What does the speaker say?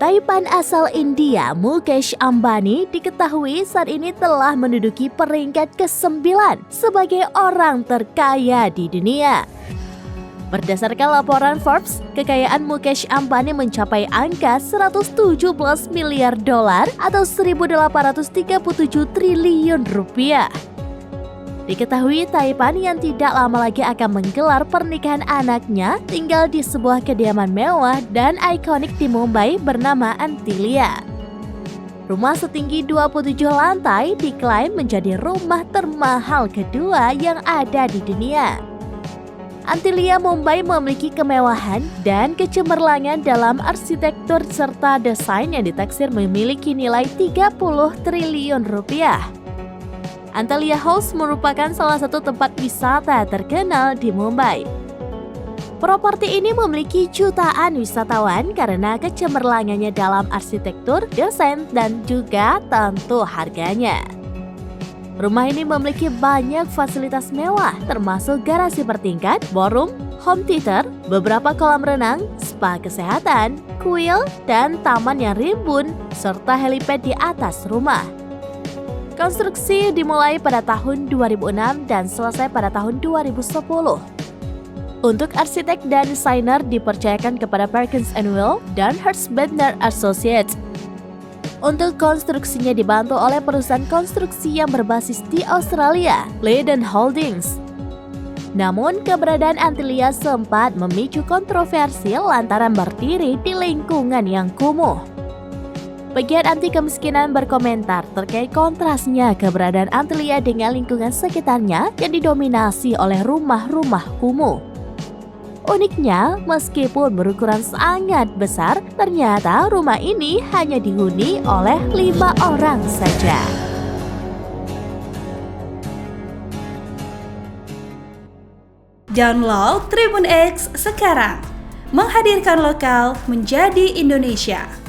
Taipan asal India, Mukesh Ambani, diketahui saat ini telah menduduki peringkat ke-9 sebagai orang terkaya di dunia. Berdasarkan laporan Forbes, kekayaan Mukesh Ambani mencapai angka 117 miliar dolar atau 1.837 triliun rupiah. Diketahui Taipan yang tidak lama lagi akan menggelar pernikahan anaknya tinggal di sebuah kediaman mewah dan ikonik di Mumbai bernama Antilia. Rumah setinggi 27 lantai diklaim menjadi rumah termahal kedua yang ada di dunia. Antilia Mumbai memiliki kemewahan dan kecemerlangan dalam arsitektur serta desain yang ditaksir memiliki nilai 30 triliun rupiah. Antalya House merupakan salah satu tempat wisata terkenal di Mumbai. Properti ini memiliki jutaan wisatawan karena kecemerlangannya dalam arsitektur, desain, dan juga tentu harganya. Rumah ini memiliki banyak fasilitas mewah, termasuk garasi bertingkat, ballroom, home theater, beberapa kolam renang, spa kesehatan, kuil, dan taman yang rimbun, serta helipad di atas rumah. Konstruksi dimulai pada tahun 2006 dan selesai pada tahun 2010. Untuk arsitek dan desainer dipercayakan kepada Perkins & Will dan Hurst-Bendtner Associates. Untuk konstruksinya dibantu oleh perusahaan konstruksi yang berbasis di Australia, Leiden Holdings. Namun, keberadaan Antilia sempat memicu kontroversi lantaran berdiri di lingkungan yang kumuh. Pegiat anti kemiskinan berkomentar terkait kontrasnya keberadaan Antilia dengan lingkungan sekitarnya yang didominasi oleh rumah-rumah kumuh. Uniknya, meskipun berukuran sangat besar, ternyata rumah ini hanya dihuni oleh 5 orang saja. Download Tribun X sekarang, menghadirkan lokal menjadi Indonesia.